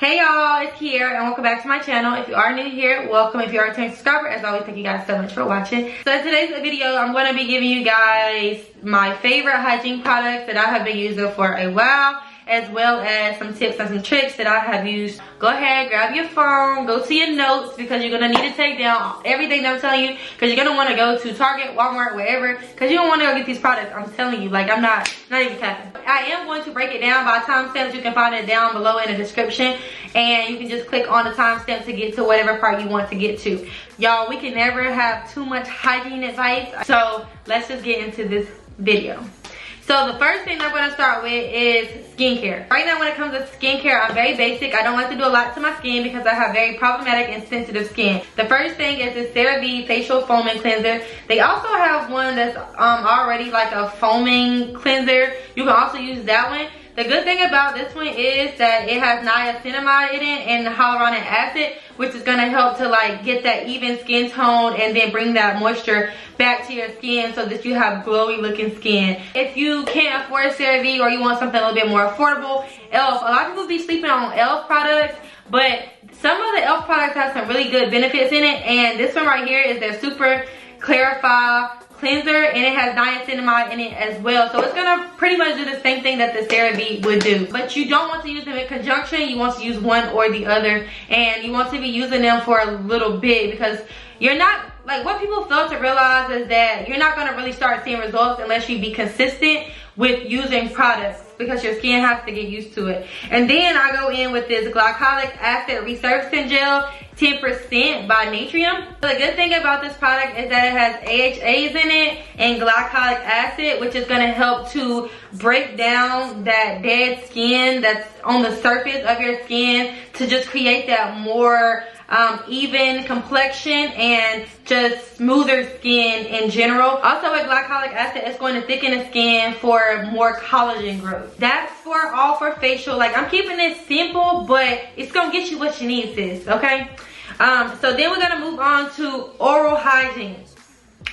Hey y'all, it's Kier and welcome back to my channel. If you are new here, welcome. If you are a returning subscriber, as always, thank you guys so much for watching. So in today's video, I'm going to be giving you guys my favorite hygiene products that I have been using for a while, as well as some tips and some tricks that I have used. Go ahead, grab your phone, go to your notes, because you're going to need to take down everything that I'm telling you, because you're going to want to go to Target, Walmart, wherever, because you don't want to go get these products. I'm telling you, like, I'm not even capping. I am going to break it down by timestamps. You can find it down below in the description, and you can just click on the timestamp to get to whatever part you want to get to. Y'all, we can never have too much hygiene advice, so let's just get into this video. So the first thing I'm going to start with is skincare. Right now when it comes to skincare, I'm very basic. I don't like to do a lot to my skin because I have very problematic and sensitive skin. The first thing is this CeraVe facial foaming cleanser. They also have one that's already like a foaming cleanser. You can also use that one. The good thing about this one is that it has niacinamide in it and hyaluronic acid, which is going to help to like get that even skin tone and then bring that moisture back to your skin so that you have glowy looking skin. If you can't afford CeraVe or you want something a little bit more affordable, e.l.f. A lot of people be sleeping on e.l.f. products, but some of the e.l.f. products have some really good benefits in it, and this one right here is their Super Clarify cleanser, and it has niacinamide in it as well, so it's gonna pretty much do the same thing that the CeraVe would do. But you don't want to use them in conjunction. You want to use one or the other, and you want to be using them for a little bit, because you're not, like, what people fail to realize is that you're not gonna really start seeing results unless you be consistent with using products, because your skin has to get used to it. And then I go in with this glycolic acid resurfacing gel, 10% by Natrium. The good thing about this product is that it has AHAs in it and glycolic acid, which is going to help to break down that dead skin that's on the surface of your skin to just create that more even complexion and just smoother skin in general. Also with glycolic acid, it's going to thicken the skin for more collagen growth. That's all for facial. Like, I'm keeping it simple, but it's gonna get you what you need, sis, okay? So then we're gonna move on to oral hygiene.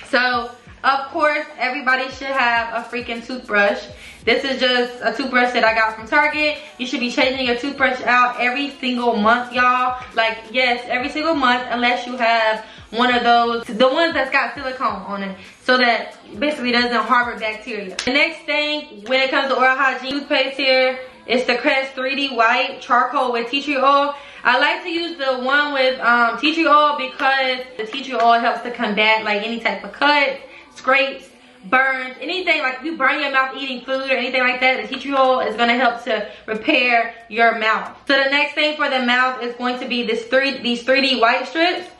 So of course, everybody should have a freaking toothbrush. This is just a toothbrush that I got from Target. You should be changing your toothbrush out every single month, y'all. Like, yes, every single month, unless you have one of those, the ones that's got silicone on it, so that basically doesn't harbor bacteria. The next thing when it comes to oral hygiene toothpaste here is the Crest 3D White Charcoal with tea tree oil. I like to use the one with tea tree oil because the tea tree oil helps to combat like any type of cuts, scrapes, burns, anything. Like if you burn your mouth eating food or anything like that, the tea tree oil is going to help to repair your mouth. So the next thing for the mouth is going to be these 3D white strips.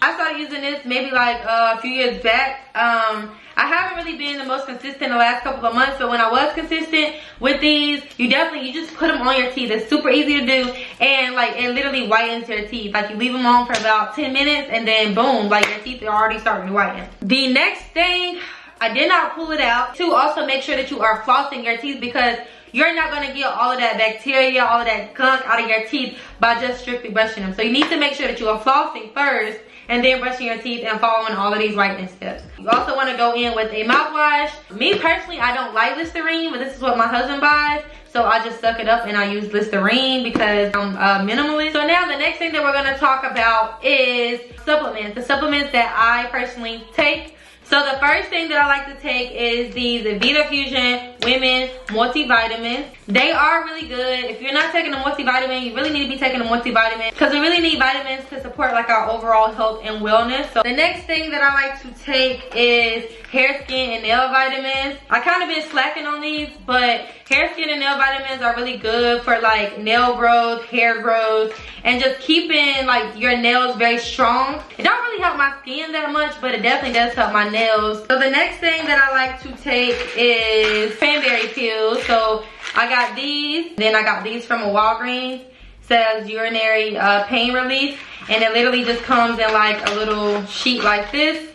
I started using this maybe like a few years back. I haven't really been the most consistent the last couple of months, but when I was consistent with these, you just put them on your teeth. It's super easy to do, and like it literally whitens your teeth. Like you leave them on for about 10 minutes and then boom, like your teeth are already starting to whiten. The next thing, I did not pull it out. To also make sure that you are flossing your teeth, because you're not going to get all of that bacteria, all of that gunk out of your teeth by just strictly brushing them. So you need to make sure that you are flossing first and then brushing your teeth and following all of these whitening steps. You also want to go in with a mouthwash. Me personally, I don't like Listerine, but this is what my husband buys, so I just suck it up and I use Listerine because I'm a minimalist. So now the next thing that we're going to talk about is supplements. The supplements that I personally take. So the first thing that I like to take is these Vita Fusion Women multivitamins. They are really good. If you're not taking a multivitamin, you really need to be taking a multivitamin, because we really need vitamins to support like our overall health and wellness. So the next thing that I like to take is hair, skin, and nail vitamins. I kind of been slacking on these, but hair, skin, and nail vitamins are really good for like nail growth, hair growth, and just keeping like your nails very strong. It don't really help my skin that much, but it definitely does help my nails. So the next thing that I like to take is cranberry pills. So I got these, then I got these from a Walgreens. Says urinary pain relief, and it literally just comes in like a little sheet like this.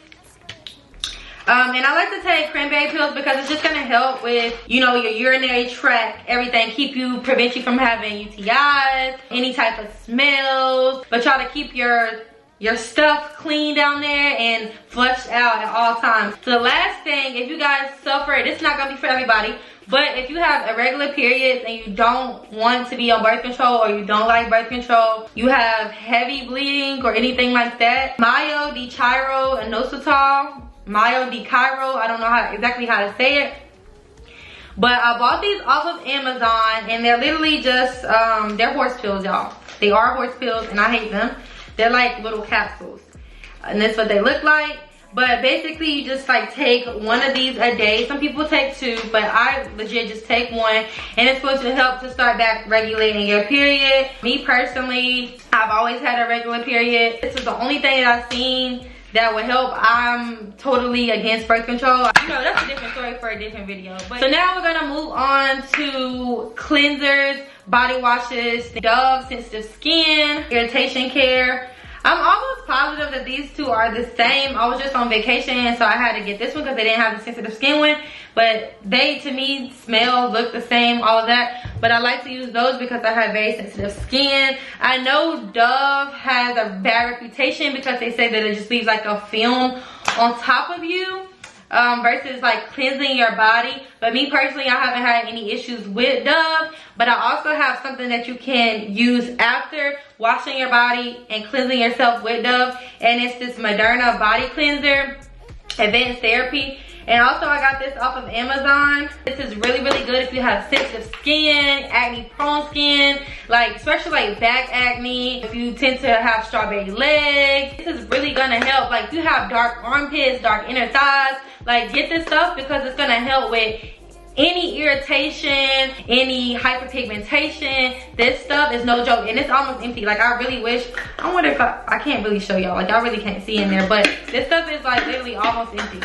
And I like to take cranberry pills because it's just gonna help with, you know, your urinary tract, everything, prevent you from having UTIs, any type of smells, but try to keep your stuff clean down there and flushed out at all times. So the last thing, if you guys suffer, it's not gonna be for everybody, But if you have irregular periods and you don't want to be on birth control, or you don't like birth control, you have heavy bleeding or anything like that, myodechiro-inositol, I don't know exactly how to say it. But I bought these off of Amazon, and they're literally just, they're horse pills, y'all. They are horse pills, and I hate them. They're like little capsules. And that's what they look like. But basically, you just like take one of these a day. Some people take two, but I legit just take one. And it's supposed to help to start back regulating your period. Me personally, I've always had a regular period. This is the only thing that I've seen that would help. I'm totally against birth control. You know, that's a different story for a different video. But so now we're gonna move on to cleansers, body washes, Dove sensitive skin, irritation care. I'm almost positive that these two are the same. I was just on vacation, so I had to get this one because they didn't have the sensitive skin one. But they, to me, smell, look the same, all of that. But I like to use those because I have very sensitive skin. I know Dove has a bad reputation because they say that it just leaves like a film on top of you. Versus like cleansing your body. But me personally, I haven't had any issues with Dove. But I also have something that you can use after washing your body and cleansing yourself with Dove, and it's this Moderna body cleanser, advanced therapy. And also I got this off of Amazon. This is really, really good if you have sensitive skin, acne prone skin, like especially like back acne, if you tend to have strawberry legs. This is really gonna help. Like if you have dark armpits, dark inner thighs, like get this stuff because it's gonna help with any irritation, any hyperpigmentation. This stuff is no joke, and it's almost empty. Like I really wish, I wonder if I can't really show y'all, like y'all really can't see in there, but this stuff is like literally almost empty.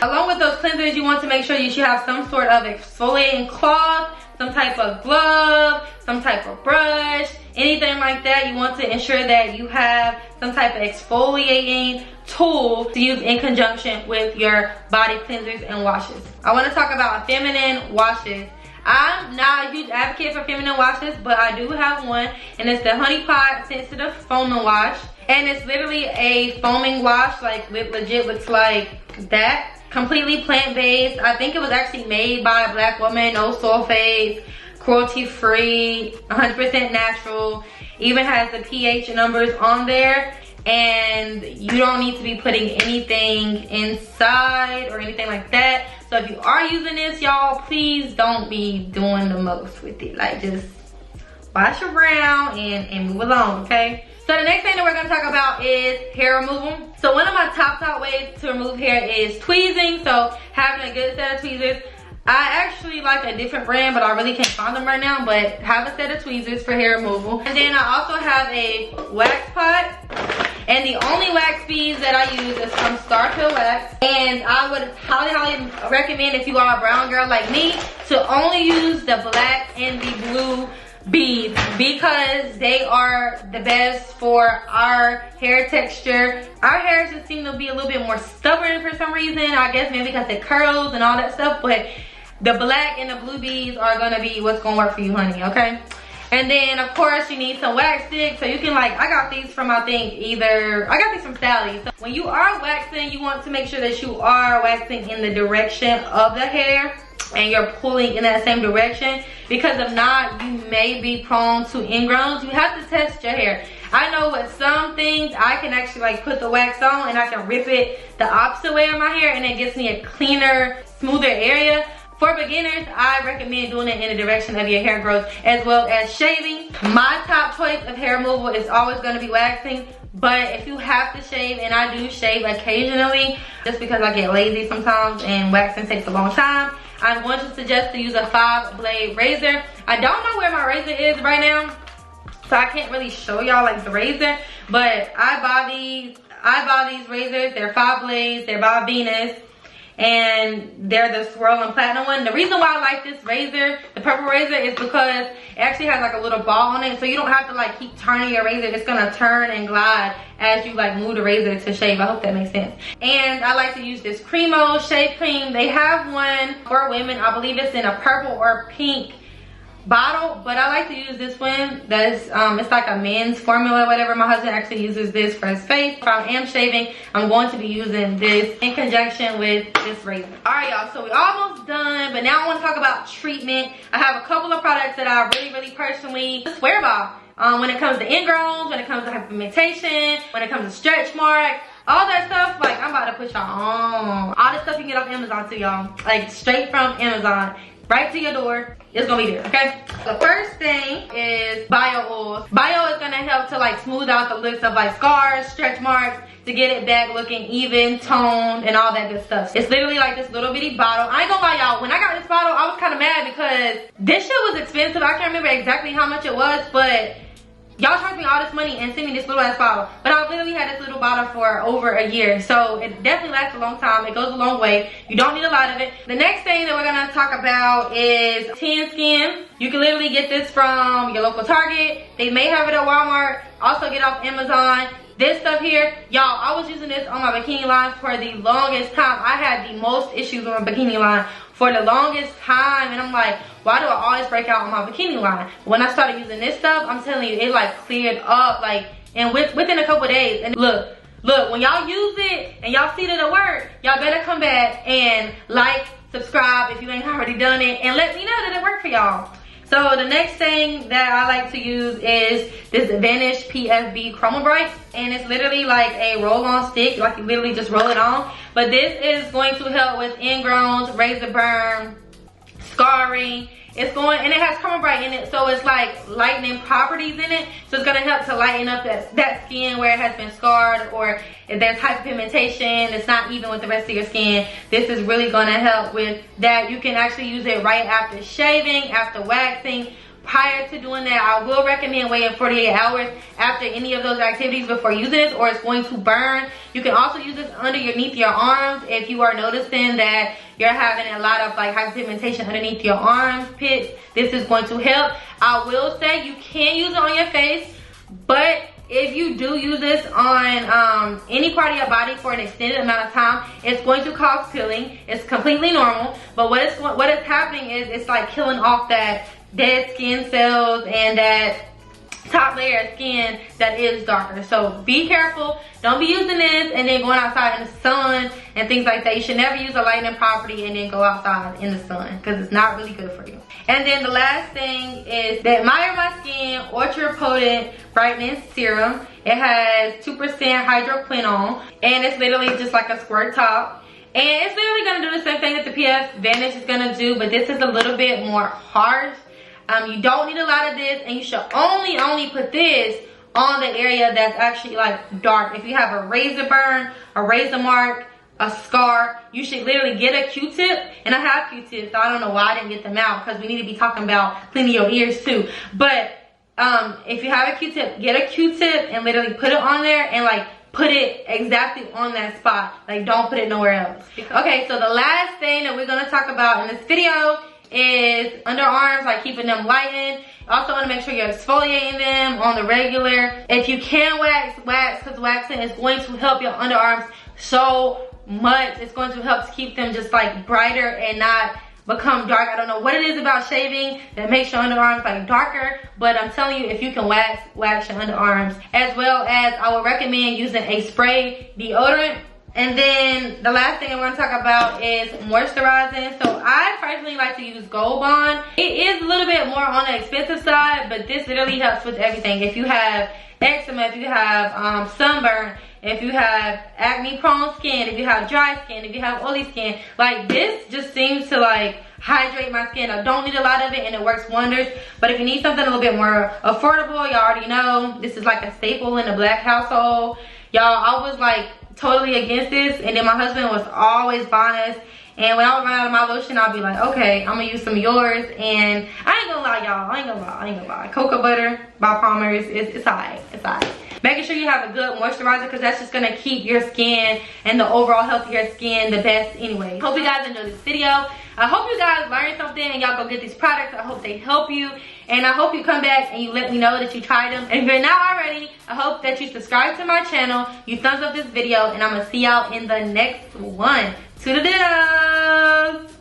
Along with those cleansers, you want to make sure you should have some sort of exfoliating cloth, some type of glove, some type of brush, anything like that. You want to ensure that you have some type of exfoliating tool to use in conjunction with your body cleansers and washes. I want to talk about feminine washes. I'm not a huge advocate for feminine washes, but I do have one, and it's the Honey Pot Sensitive Foaming Wash. And it's literally a foaming wash, like legit looks like that. Completely plant-based. I think it was actually made by a black woman, no sulfates, cruelty-free, 100% natural. Even has the pH numbers on there. And you don't need to be putting anything inside or anything like that. So if you are using this, y'all, please don't be doing the most with it. Like just wash around and move along, okay? So the next thing that we're gonna talk about is hair removal. So one of my top ways to remove hair is tweezing. So having a good set of tweezers. I actually like a different brand, but I really can't find them right now. But have a set of tweezers for hair removal. And then I also have a wax pot. And the only wax beads that I use is from Star Pill Wax. And I would highly recommend, if you are a brown girl like me, to only use the black and the blue beads because they are the best for our hair texture. Our hair just seem to be a little bit more stubborn for some reason. I guess maybe because it curls and all that stuff, but the black and the blue beads are gonna be what's gonna work for you, honey, okay? And then of course you need some wax sticks. So you can, like, I got these from, I got these from Sally's. So when you are waxing, you want to make sure that you are waxing in the direction of the hair and you're pulling in that same direction, because if not, you may be prone to ingrowns. You have to test your hair. I know with some things I can actually like put the wax on and I can rip it the opposite way on my hair and it gives me a cleaner, smoother area. For beginners, I recommend doing it in the direction of your hair growth, as well as shaving. My top choice of hair removal is always going to be waxing. But if you have to shave, and I do shave occasionally, just because I get lazy sometimes and waxing takes a long time, I'm going to suggest to use a 5-blade razor. I don't know where my razor is right now, so I can't really show y'all like the razor. But I buy these razors. They're 5 blades. They're by Venus. And they're the swirl and platinum one. The reason why I like this razor, the purple razor, is because it actually has like a little ball on it, so you don't have to like keep turning your razor. It's gonna turn and glide as you like move the razor to shave. I hope that makes sense. And I like to use this Cremo shave cream. They have one for women. I believe it's in a purple or pink bottle, but I like to use this one. That's it's like a men's formula, whatever. My husband actually uses this for his face. If I am shaving, I'm going to be using this in conjunction with this razor. All right, y'all, so we're almost done, but now I want to talk about treatment. I have a couple of products that I really personally swear by. When it comes to ingrowns, when it comes to hyperpigmentation, when it comes to stretch marks, all that stuff, like, I'm about to put y'all on. All this stuff you can get off Amazon too, y'all. Like, straight from Amazon, right to your door. It's gonna be there, okay? The first thing is bio oil. Bio is gonna help to like smooth out the looks of like scars, stretch marks, to get it back looking even, toned, and all that good stuff. It's literally like this little bitty bottle. I ain't gonna lie, y'all, when I got this bottle, I was kind of mad because this shit was expensive. I can't remember exactly how much it was, but y'all charged me all this money and sent me this little ass bottle. But I literally had this little bottle for over a year. So it definitely lasts a long time. It goes a long way. You don't need a lot of it. The next thing that we're gonna talk about is tan skin. You can literally get this from your local Target. They may have it at Walmart. Also get it off Amazon. This stuff here, y'all, I was using this on my bikini line for the longest time. I had the most issues with my bikini line for the longest time, and I'm like, why do I always break out on my bikini line? When I started using this stuff, I'm telling you, it like cleared up, like, and within a couple days. And look, when y'all use it and y'all see that it work, y'all better come back and like, subscribe if you ain't already done it, and let me know that it worked for y'all. So the next thing that I like to use is this Vanish PFB Chroma Bright, and it's literally like a roll-on stick, like you literally just roll it on. But this is going to help with ingrowns, razor burn, scarring. It's going, and it has Chroma Bright in it, so it's like lightening properties in it. So it's gonna help to lighten up that skin where it has been scarred, or if there's hyperpigmentation, it's not even with the rest of your skin. This is really gonna help with that. You can actually use it right after shaving, after waxing. Prior to doing that, I will recommend waiting 48 hours after any of those activities before using this, or it's going to burn. You can also use this underneath your arms if you are noticing that you're having a lot of like hyperpigmentation underneath your armpits. This is going to help. I will say you can use it on your face, but if you do use this on any part of your body for an extended amount of time, it's going to cause peeling. It's completely normal, but what is happening is it's like killing off that dead skin cells and that top layer of skin that is darker. So be careful. Don't be using this and then going outside in the sun and things like that. You should never use a lightening property and then go outside in the sun, because it's not really good for you. And then the last thing is the Admire My Skin Ultra Potent Brightening Serum. It has 2% hydroquinone, and it's literally just like a squirt top. And it's literally gonna do the same thing that the PF Vanish is gonna do, but this is a little bit more harsh. You don't need a lot of this, and you should only put this on the area that's actually like dark. If you have a razor burn, a razor mark, a scar, you should literally get a Q-tip. And I have Q-tips, so I don't know why I didn't get them out, because we need to be talking about cleaning your ears too. But if you have a Q-tip, get a Q-tip and literally put it on there and like put it exactly on that spot. Like, don't put it nowhere else. Okay, so the last thing that we're gonna talk about in this video is underarms, like keeping them lightened. Also want to make sure you're exfoliating them on the regular. If you can wax, because waxing is going to help your underarms so much. It's going to help to keep them just like brighter and not become dark. I don't know what it is about shaving that makes your underarms like darker, but I'm telling you, if you can wax your underarms. As well as I would recommend using a spray deodorant. And then the last thing we're going to talk about is moisturizing. So I personally like to use Gold Bond. It is a little bit more on the expensive side, but this literally helps with everything. If you have eczema, if you have sunburn, if you have acne prone skin, if you have dry skin, if you have oily skin, like this just seems to like hydrate my skin. I don't need a lot of it and it works wonders. But if you need something a little bit more affordable, y'all already know this is like a staple in the Black household. Y'all, I was like totally against this, and then my husband was always buying us, and when I would run out of my lotion, I'll be like, okay, I'm gonna use some of yours. And I ain't gonna lie, y'all, I ain't gonna lie, cocoa butter by Palmer's, it's alright, it's alright. Making sure you have a good moisturizer, because that's just gonna keep your skin and the overall health of your skin the best anyway. Hope you guys enjoyed this video. I hope you guys learned something and y'all go get these products. I hope they help you, and I hope you come back and you let me know that you tried them. And if you're not already, I hope that you subscribe to my channel, you thumbs up this video, and I'm gonna see y'all in the next one. Toodles!